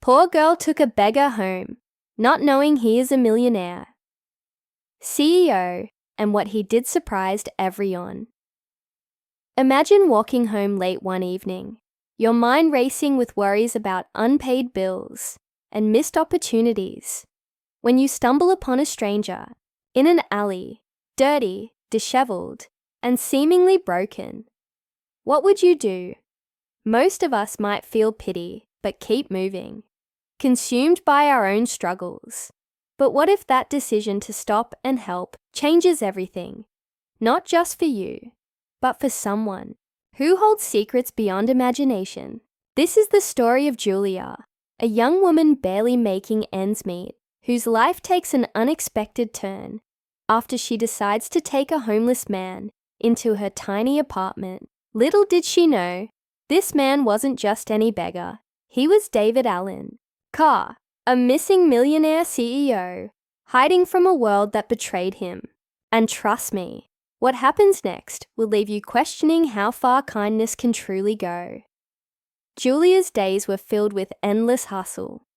Poor girl took a beggar home, not knowing he is a millionaire. CEO and what he did surprised Everyon. Imagine walking home late one evening, your mind racing with worries about unpaid bills and missed opportunities, when you stumble upon a stranger in an alley, dirty, disheveled, and seemingly broken. What would you do? Most of us might feel pity, but keep moving, consumed by our own struggles. But what if that decision to stop and help changes everything? Not just for you, but for someone who holds secrets beyond imagination. This is the story of Julia, a young woman barely making ends meet, whose life takes an unexpected turn after she decides to take a homeless man into her tiny apartment. Little did she know, this man wasn't just any beggar. He was David Allen Carr, a missing millionaire CEO, hiding from a world that betrayed him. And trust me, what happens next will leave you questioning how far kindness can truly go. Julia's days were filled with endless hustle.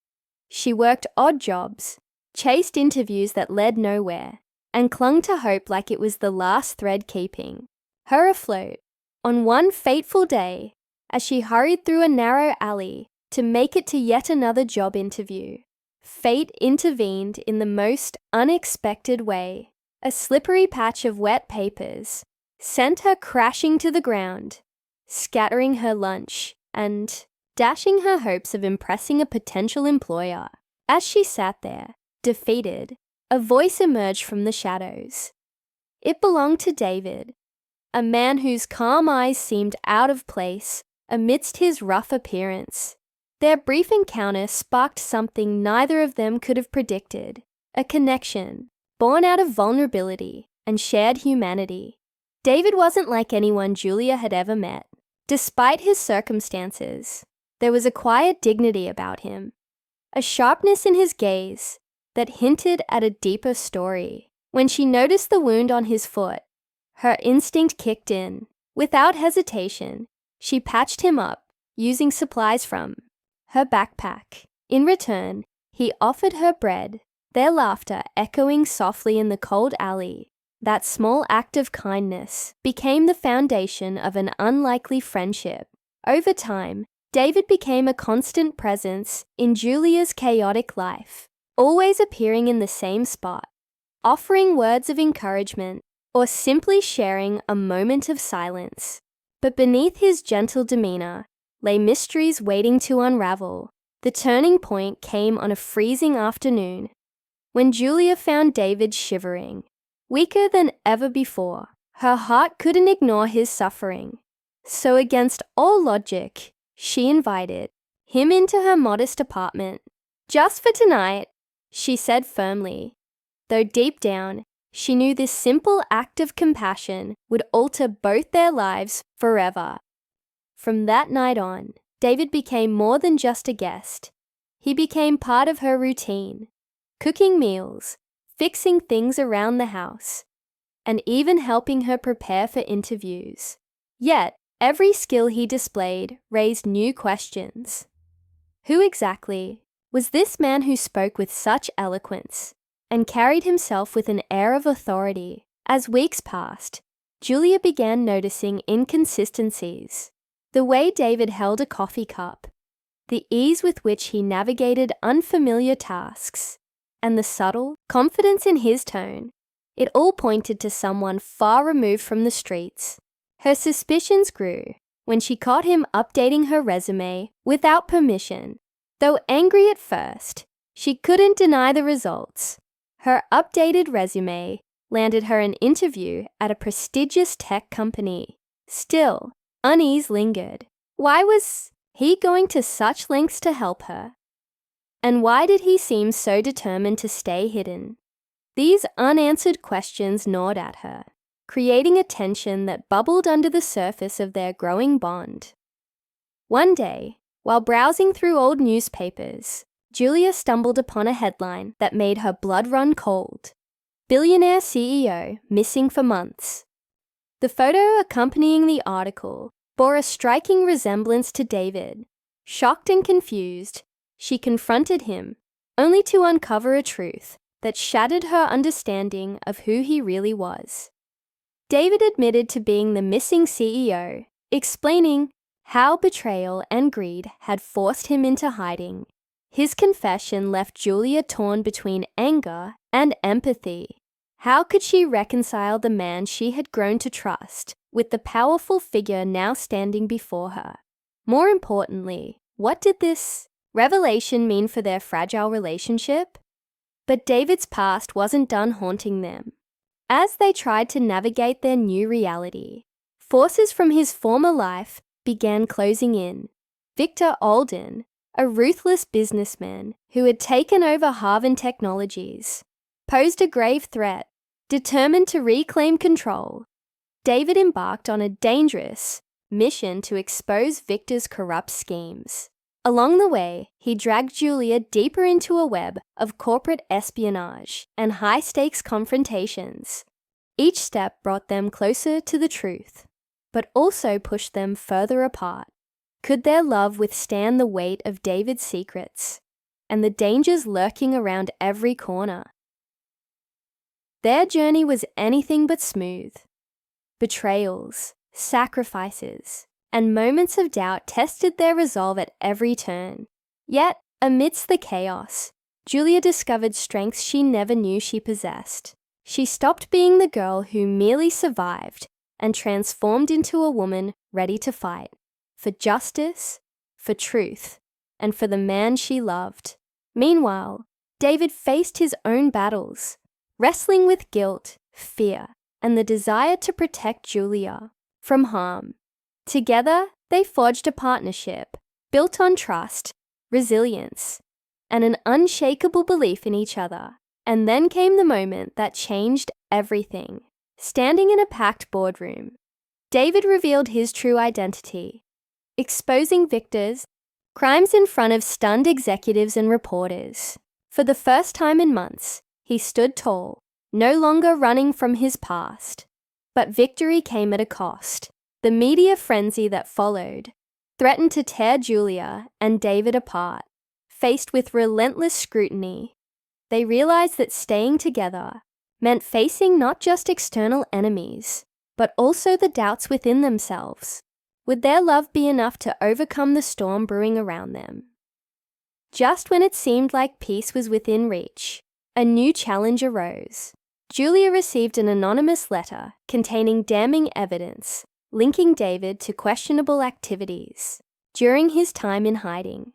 She worked odd jobs, chased interviews that led nowhere, and clung to hope like it was the last thread keeping her afloat. On one fateful day, as she hurried through a narrow alley to make it to yet another job interview, fate intervened in the most unexpected way. A slippery patch of wet papers sent her crashing to the ground, scattering her lunch and dashing her hopes of impressing a potential employer. As she sat there, defeated, a voice emerged from the shadows. It belonged to David, a man whose calm eyes seemed out of place amidst his rough appearance. Their brief encounter sparked something neither of them could have predicted, a connection born out of vulnerability and shared humanity. David wasn't like anyone Julia had ever met. Despite his circumstances, there was a quiet dignity about him, a sharpness in his gaze that hinted at a deeper story. When she noticed the wound on his foot, her instinct kicked in. Without hesitation, she patched him up, using supplies from her backpack. In return, he offered her bread, their laughter echoing softly in the cold alley. That small act of kindness became the foundation of an unlikely friendship. Over time, David became a constant presence in Julia's chaotic life, always appearing in the same spot, offering words of encouragement or simply sharing a moment of silence. But beneath his gentle demeanor lay mysteries waiting to unravel. The turning point came on a freezing afternoon, when Julia found David shivering, weaker than ever before. Her heart couldn't ignore his suffering. So against all logic, she invited him into her modest apartment. "Just for tonight," she said firmly, though deep down, she knew this simple act of compassion would alter both their lives forever. From that night on, David became more than just a guest. He became part of her routine, cooking meals, fixing things around the house, and even helping her prepare for interviews. Yet, every skill he displayed raised new questions. Who exactly was this man who spoke with such eloquence and carried himself with an air of authority? As weeks passed, Julia began noticing inconsistencies. The way David held a coffee cup, the ease with which he navigated unfamiliar tasks, and the subtle confidence in his tone, it all pointed to someone far removed from the streets. Her suspicions grew when she caught him updating her resume without permission. Though angry at first, she couldn't deny the results. Her updated resume landed her an interview at a prestigious tech company. Still, unease lingered. Why was he going to such lengths to help her? And why did he seem so determined to stay hidden? These unanswered questions gnawed at her, creating a tension that bubbled under the surface of their growing bond. One day, while browsing through old newspapers, Julia stumbled upon a headline that made her blood run cold. Billionaire CEO missing for months. The photo accompanying the article bore a striking resemblance to David. Shocked and confused, she confronted him, only to uncover a truth that shattered her understanding of who he really was. David admitted to being the missing CEO, explaining how betrayal and greed had forced him into hiding. His confession left Julia torn between anger and empathy. How could she reconcile the man she had grown to trust with the powerful figure now standing before her? More importantly, what did this revelation mean for their fragile relationship? But David's past wasn't done haunting them. As they tried to navigate their new reality, forces from his former life began closing in. Victor Alden, a ruthless businessman who had taken over Harvard Technologies, posed a grave threat. Determined to reclaim control, David embarked on a dangerous mission to expose Victor's corrupt schemes. Along the way, he dragged Julia deeper into a web of corporate espionage and high-stakes confrontations. Each step brought them closer to the truth, but also pushed them further apart. Could their love withstand the weight of David's secrets and the dangers lurking around every corner? Their journey was anything but smooth. Betrayals, sacrifices, and moments of doubt tested their resolve at every turn. Yet, amidst the chaos, Julia discovered strengths she never knew she possessed. She stopped being the girl who merely survived and transformed into a woman ready to fight for justice, for truth, and for the man she loved. Meanwhile, David faced his own battles, wrestling with guilt, fear, and the desire to protect Julia from harm. Together, they forged a partnership built on trust, resilience, and an unshakable belief in each other. And then came the moment that changed everything. Standing in a packed boardroom, David revealed his true identity, exposing Victor's crimes in front of stunned executives and reporters. For the first time in months, he stood tall, no longer running from his past. But victory came at a cost. The media frenzy that followed threatened to tear Julia and David apart. Faced with relentless scrutiny, they realized that staying together meant facing not just external enemies, but also the doubts within themselves. Would their love be enough to overcome the storm brewing around them? Just when it seemed like peace was within reach, a new challenge arose. Julia received an anonymous letter containing damning evidence linking David to questionable activities during his time in hiding.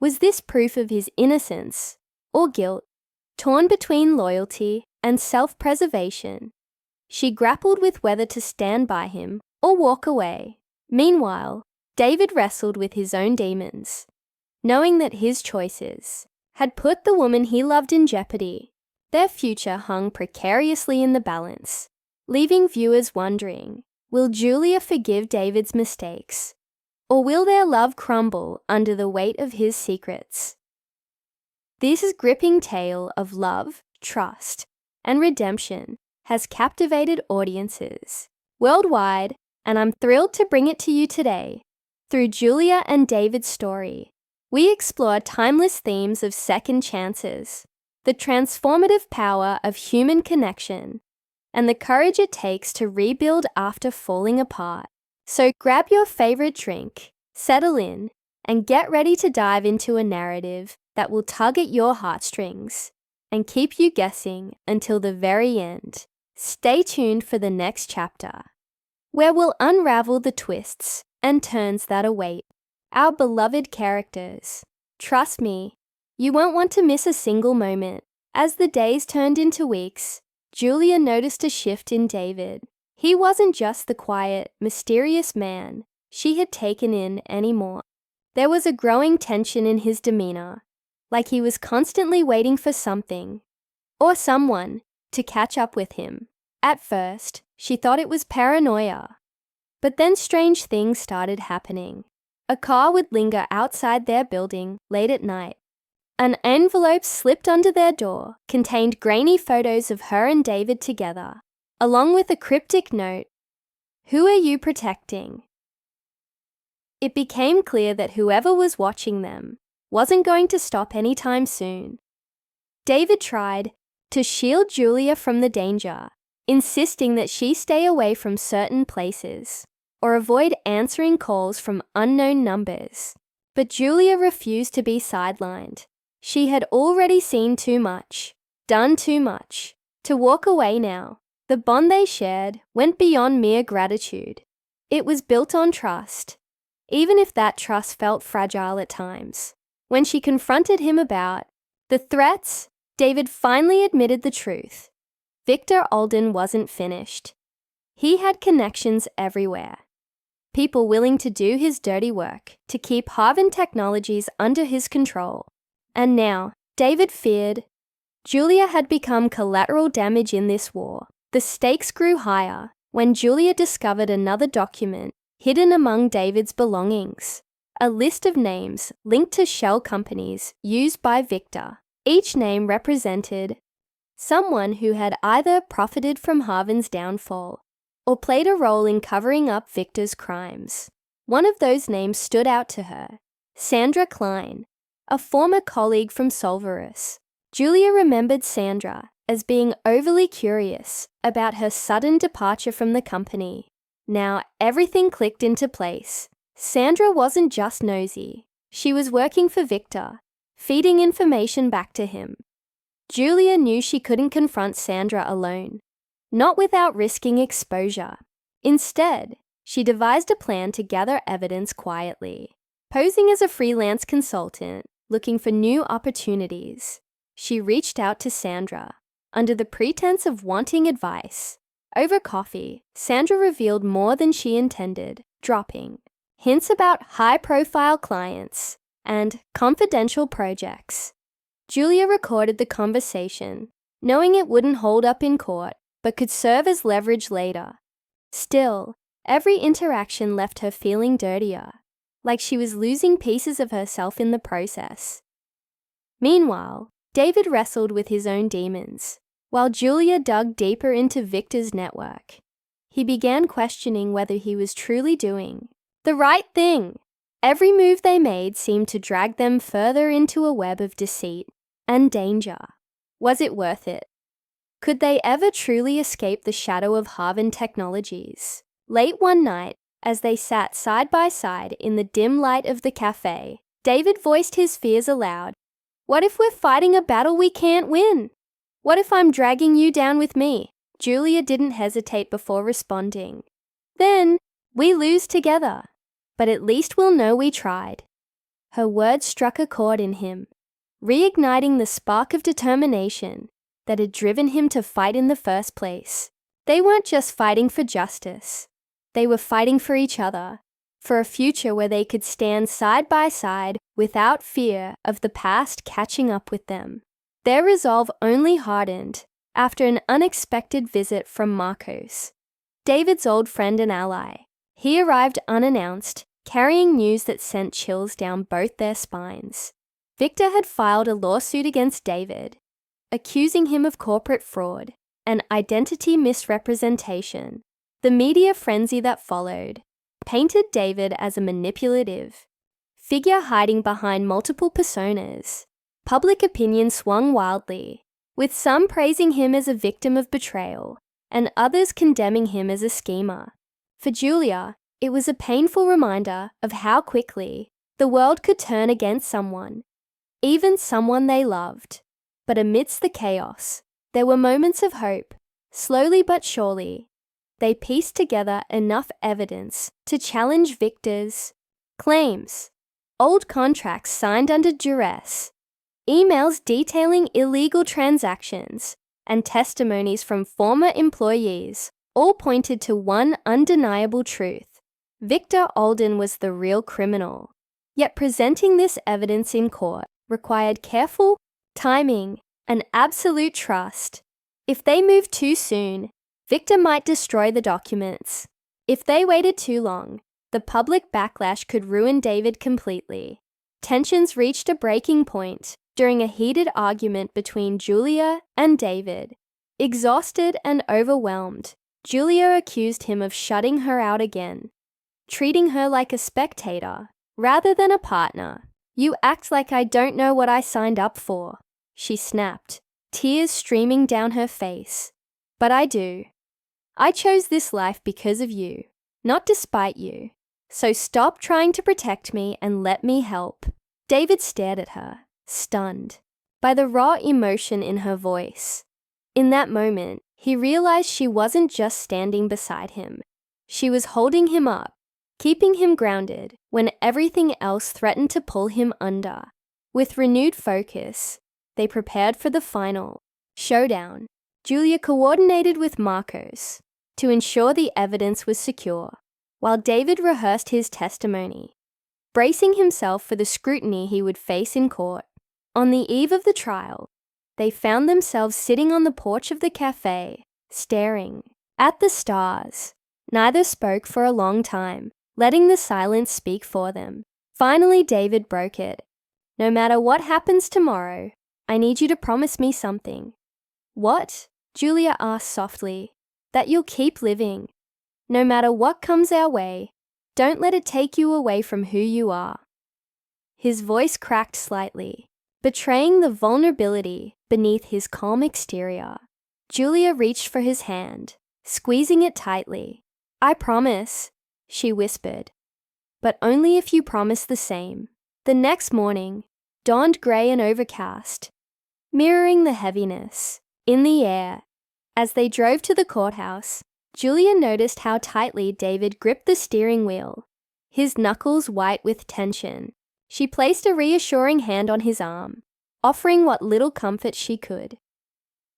Was this proof of his innocence or guilt? Torn between loyalty and self-preservation, she grappled with whether to stand by him or walk away. Meanwhile, David wrestled with his own demons, knowing that his choices had put the woman he loved in jeopardy. Their future hung precariously in the balance, leaving viewers wondering, will Julia forgive David's mistakes, or will their love crumble under the weight of his secrets? This gripping tale of love, trust, and redemption has captivated audiences worldwide, and I'm thrilled to bring it to you today. Through Julia and David's story, we explore timeless themes of second chances, the transformative power of human connection, and the courage it takes to rebuild after falling apart. So grab your favorite drink, settle in, and get ready to dive into a narrative that will tug at your heartstrings and keep you guessing until the very end. Stay tuned for the next chapter, where we'll unravel the twists and turns that await our beloved characters. Trust me, you won't want to miss a single moment. As the days turned into weeks, Julia noticed a shift in David. He wasn't just the quiet, mysterious man she had taken in anymore. There was a growing tension in his demeanor, like he was constantly waiting for something or someone to catch up with him. At first, she thought it was paranoia, but then strange things started happening. A car would linger outside their building late at night. An envelope slipped under their door contained grainy photos of her and David together, along with a cryptic note, "Who are you protecting?" It became clear that whoever was watching them wasn't going to stop anytime soon. David tried to shield Julia from the danger, insisting that she stay away from certain places or avoid answering calls from unknown numbers. But Julia refused to be sidelined. She had already seen too much, done too much, to walk away now. The bond they shared went beyond mere gratitude. It was built on trust, even if that trust felt fragile at times. When she confronted him about the threats, David finally admitted the truth. Victor Alden wasn't finished. He had connections everywhere. People willing to do his dirty work to keep Haven Technologies under his control. And now, David feared Julia had become collateral damage in this war. The stakes grew higher when Julia discovered another document hidden among David's belongings, a list of names linked to shell companies used by Victor. Each name represented someone who had either profited from Haven's downfall or played a role in covering up Victor's crimes. One of those names stood out to her, Sandra Klein, a former colleague from Solverus. Julia remembered Sandra as being overly curious about her sudden departure from the company. Now everything clicked into place. Sandra wasn't just nosy. She was working for Victor, feeding information back to him. Julia knew she couldn't confront Sandra alone, not without risking exposure. Instead, she devised a plan to gather evidence quietly. Posing as a freelance consultant, looking for new opportunities, she reached out to Sandra under the pretense of wanting advice. Over coffee, Sandra revealed more than she intended, dropping hints about high-profile clients and confidential projects. Julia recorded the conversation, knowing it wouldn't hold up in court, but could serve as leverage later. Still, every interaction left her feeling dirtier, like she was losing pieces of herself in the process. Meanwhile, David wrestled with his own demons, while Julia dug deeper into Victor's network. He began questioning whether he was truly doing the right thing. Every move they made seemed to drag them further into a web of deceit and danger. Was it worth it? Could they ever truly escape the shadow of Haven Technologies? Late one night, as they sat side by side in the dim light of the cafe, David voiced his fears aloud. What if we're fighting a battle we can't win? What if I'm dragging you down with me? Julia didn't hesitate before responding. Then, we lose together, but at least we'll know we tried. Her words struck a chord in him, reigniting the spark of determination that had driven him to fight in the first place. They weren't just fighting for justice. They were fighting for each other, for a future where they could stand side by side without fear of the past catching up with them. Their resolve only hardened after an unexpected visit from Marcos, David's old friend and ally. He arrived unannounced, carrying news that sent chills down both their spines. Victor had filed a lawsuit against David, accusing him of corporate fraud and identity misrepresentation. The media frenzy that followed painted David as a manipulative figure hiding behind multiple personas. Public opinion swung wildly, with some praising him as a victim of betrayal and others condemning him as a schemer. For Julia, it was a painful reminder of how quickly the world could turn against someone, even someone they loved. But amidst the chaos, there were moments of hope. Slowly but surely, they pieced together enough evidence to challenge Victor's claims. Old contracts signed under duress, emails detailing illegal transactions, and testimonies from former employees all pointed to one undeniable truth. Victor Alden was the real criminal. Yet presenting this evidence in court required careful timing and absolute trust. If they moved too soon, Victor might destroy the documents. If they waited too long, the public backlash could ruin David completely. Tensions reached a breaking point during a heated argument between Julia and David. Exhausted and overwhelmed, Julia accused him of shutting her out again, treating her like a spectator rather than a partner. You act like I don't know what I signed up for, she snapped, tears streaming down her face. But I do. I chose this life because of you, not despite you. So stop trying to protect me and let me help. David stared at her, stunned by the raw emotion in her voice. In that moment, he realized she wasn't just standing beside him. She was holding him up, keeping him grounded when everything else threatened to pull him under. With renewed focus, they prepared for the final showdown. Julia coordinated with Marcos to ensure the evidence was secure, while David rehearsed his testimony, bracing himself for the scrutiny he would face in court. On the eve of the trial, they found themselves sitting on the porch of the cafe, staring at the stars. Neither spoke for a long time, letting the silence speak for them. Finally, David broke it. No matter what happens tomorrow, I need you to promise me something. What? Julia asked softly. That you'll keep living. No matter what comes our way, don't let it take you away from who you are. His voice cracked slightly, betraying the vulnerability beneath his calm exterior. Julia reached for his hand, squeezing it tightly. I promise, she whispered, but only if you promise the same. The next morning dawned grey and overcast, mirroring the heaviness in the air. As they drove to the courthouse, Julia noticed how tightly David gripped the steering wheel, his knuckles white with tension. She placed a reassuring hand on his arm, offering what little comfort she could.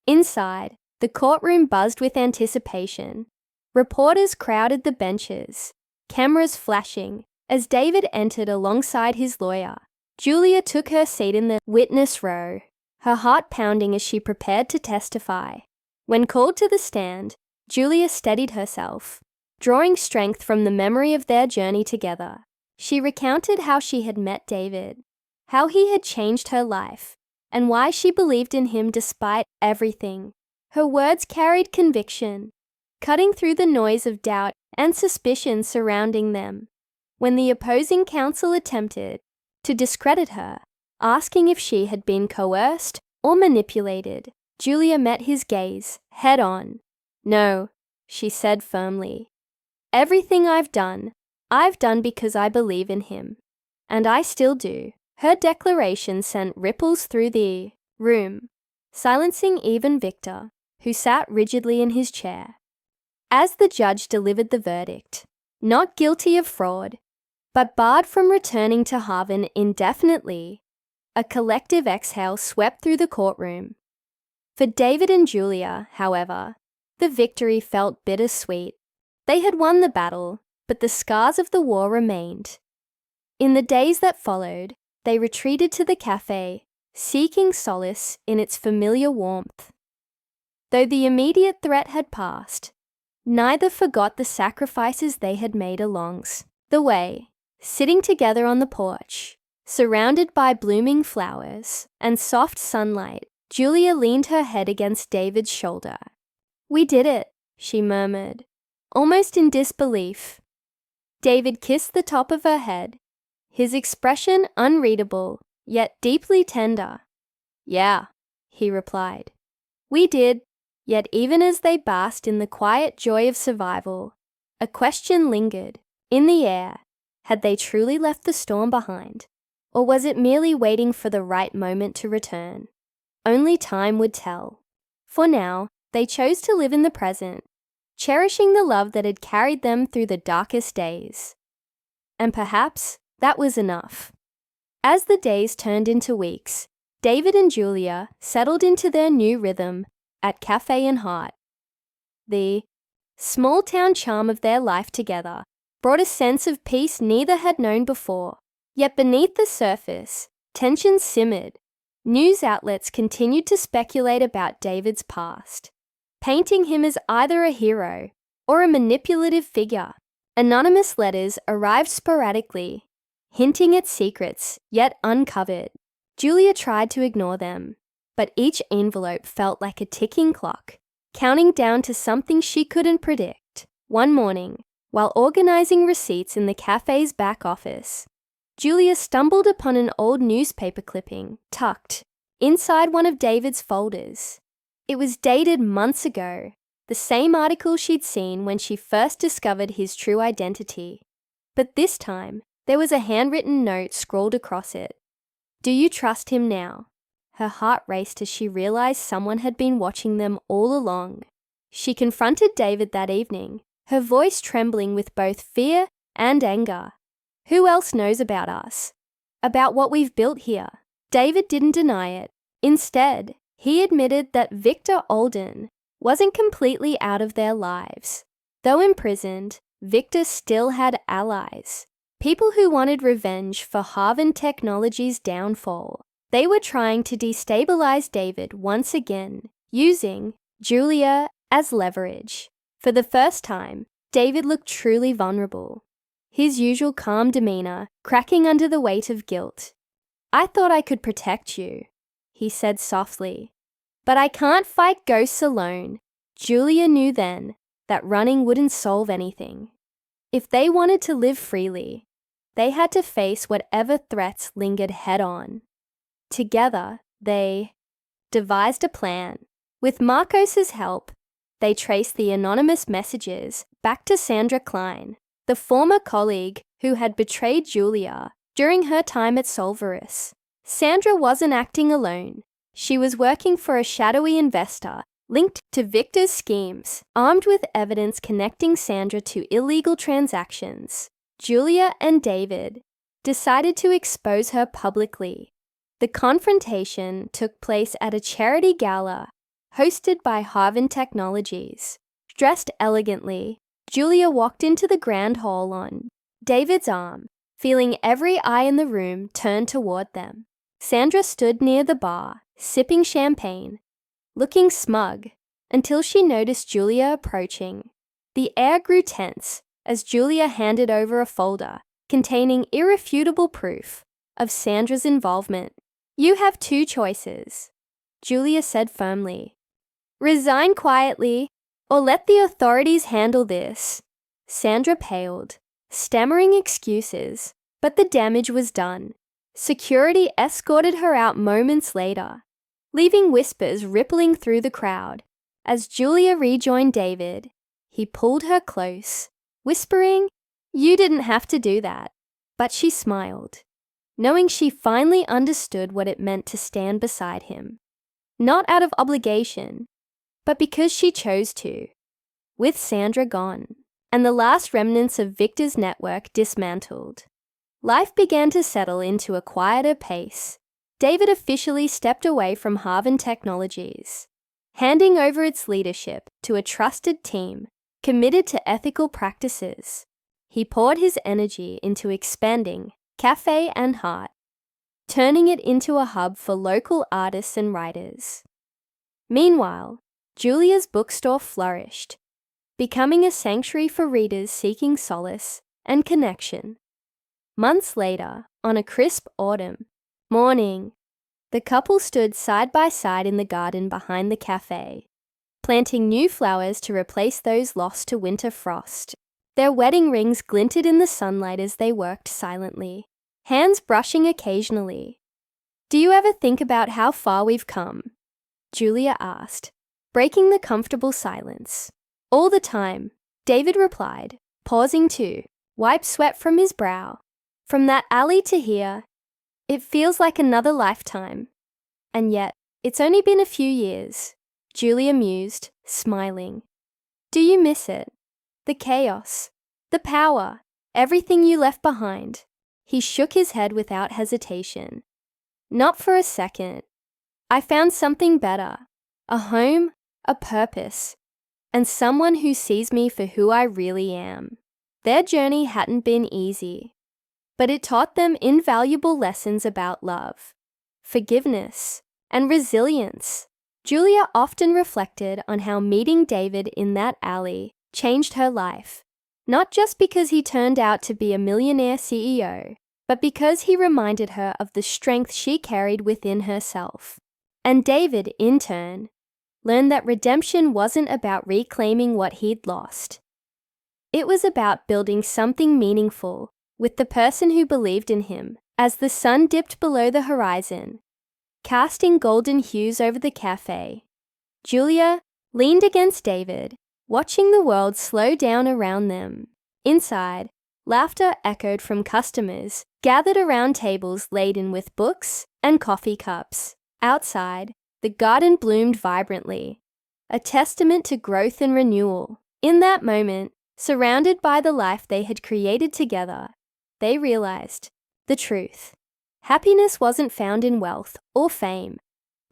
Inside, the courtroom buzzed with anticipation. Reporters crowded the benches, cameras flashing, as David entered alongside his lawyer. Julia took her seat in the witness row, her heart pounding as she prepared to testify. When called to the stand, Julia steadied herself, drawing strength from the memory of their journey together. She recounted how she had met David, how he had changed her life, and why she believed in him despite everything. Her words carried conviction, cutting through the noise of doubt and suspicion surrounding them. When the opposing counsel attempted to discredit her, asking if she had been coerced or manipulated, Julia met his gaze head on. No, she said firmly. Everything I've done because I believe in him. And I still do. Her declaration sent ripples through the room, silencing even Victor, who sat rigidly in his chair. As the judge delivered the verdict, not guilty of fraud, but barred from returning to Harvard indefinitely, a collective exhale swept through the courtroom. For David and Julia, however, the victory felt bittersweet. They had won the battle, but the scars of the war remained. In the days that followed, they retreated to the cafe, seeking solace in its familiar warmth. Though the immediate threat had passed, neither forgot the sacrifices they had made along the way. Sitting together on the porch, surrounded by blooming flowers and soft sunlight, Julia leaned her head against David's shoulder. We did it, she murmured, almost in disbelief. David kissed the top of her head, his expression unreadable, yet deeply tender. Yeah, he replied. We did, yet even as they basked in the quiet joy of survival, a question lingered in the air. Had they truly left the storm behind, or was it merely waiting for the right moment to return? Only time would tell. For now, they chose to live in the present, cherishing the love that had carried them through the darkest days. And perhaps that was enough. As the days turned into weeks, David and Julia settled into their new rhythm at Cafe and Heart. The small-town charm of their life together brought a sense of peace neither had known before. Yet beneath the surface, tension simmered. News outlets continued to speculate about David's past, painting him as either a hero or a manipulative figure. Anonymous letters arrived sporadically, hinting at secrets yet uncovered. Julia tried to ignore them, but each envelope felt like a ticking clock, counting down to something she couldn't predict. One morning, while organizing receipts in the cafe's back office, Julia stumbled upon an old newspaper clipping tucked inside one of David's folders. It was dated months ago, the same article she'd seen when she first discovered his true identity. But this time, there was a handwritten note scrawled across it. "Do you trust him now?" Her heart raced as she realized someone had been watching them all along. She confronted David that evening, her voice trembling with both fear and anger. "Who else knows about us? About what we've built here?" David didn't deny it. Instead, he admitted that Victor Alden wasn't completely out of their lives. Though imprisoned, Victor still had allies, people who wanted revenge for Harvard Technology's downfall. They were trying to destabilize David once again, using Julia as leverage. For the first time, David looked truly vulnerable, his usual calm demeanor cracking under the weight of guilt. "I thought I could protect you," he said softly. "But I can't fight ghosts alone." Julia knew then that running wouldn't solve anything. If they wanted to live freely, they had to face whatever threats lingered head-on. Together, they devised a plan. With Marcos's help, they traced the anonymous messages back to Sandra Klein, the former colleague who had betrayed Julia during her time at Solveris. Sandra wasn't acting alone. She was working for a shadowy investor linked to Victor's schemes, armed with evidence connecting Sandra to illegal transactions. Julia and David decided to expose her publicly. The confrontation took place at a charity gala hosted by Harvard Technologies. Dressed elegantly, Julia walked into the grand hall on David's arm, feeling every eye in the room turn toward them. Sandra stood near the bar, sipping champagne, looking smug, until she noticed Julia approaching. The air grew tense as Julia handed over a folder containing irrefutable proof of Sandra's involvement. "You have two choices," Julia said firmly. "Resign quietly, or let the authorities handle this." Sandra paled, stammering excuses, but the damage was done. Security escorted her out moments later, leaving whispers rippling through the crowd. As Julia rejoined David, he pulled her close, whispering, "You didn't have to do that." But she smiled, knowing she finally understood what it meant to stand beside him. Not out of obligation, but because she chose to. With Sandra gone, and the last remnants of Victor's network dismantled, life began to settle into a quieter pace. David officially stepped away from Harvard Technologies, handing over its leadership to a trusted team committed to ethical practices. He poured his energy into expanding Cafe and Heart, turning it into a hub for local artists and writers. Meanwhile, Julia's bookstore flourished, becoming a sanctuary for readers seeking solace and connection. Months later, on a crisp autumn morning, the couple stood side by side in the garden behind the cafe, planting new flowers to replace those lost to winter frost. Their wedding rings glinted in the sunlight as they worked silently, hands brushing occasionally. "Do you ever think about how far we've come?" Julia asked, breaking the comfortable silence. "All the time," David replied, pausing to wipe sweat from his brow. "From that alley to here, it feels like another lifetime. And yet, it's only been a few years," Julia mused, smiling. "Do you miss it? The chaos, the power, everything you left behind?" He shook his head without hesitation. "Not for a second. I found something better, a home, a purpose, and someone who sees me for who I really am." Their journey hadn't been easy, but it taught them invaluable lessons about love, forgiveness, and resilience. Julia often reflected on how meeting David in that alley changed her life, not just because he turned out to be a millionaire CEO, but because he reminded her of the strength she carried within herself. And David, in turn, learned that redemption wasn't about reclaiming what he'd lost. It was about building something meaningful with the person who believed in him as the sun dipped below the horizon, casting golden hues over the cafe. Julia leaned against David, watching the world slow down around them. Inside, laughter echoed from customers gathered around tables laden with books and coffee cups. Outside, the garden bloomed vibrantly, a testament to growth and renewal. In that moment, surrounded by the life they had created together, they realized the truth. Happiness wasn't found in wealth or fame,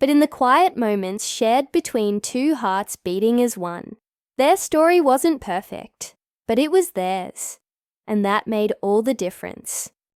but in the quiet moments shared between two hearts beating as one. Their story wasn't perfect, but it was theirs, and that made all the difference.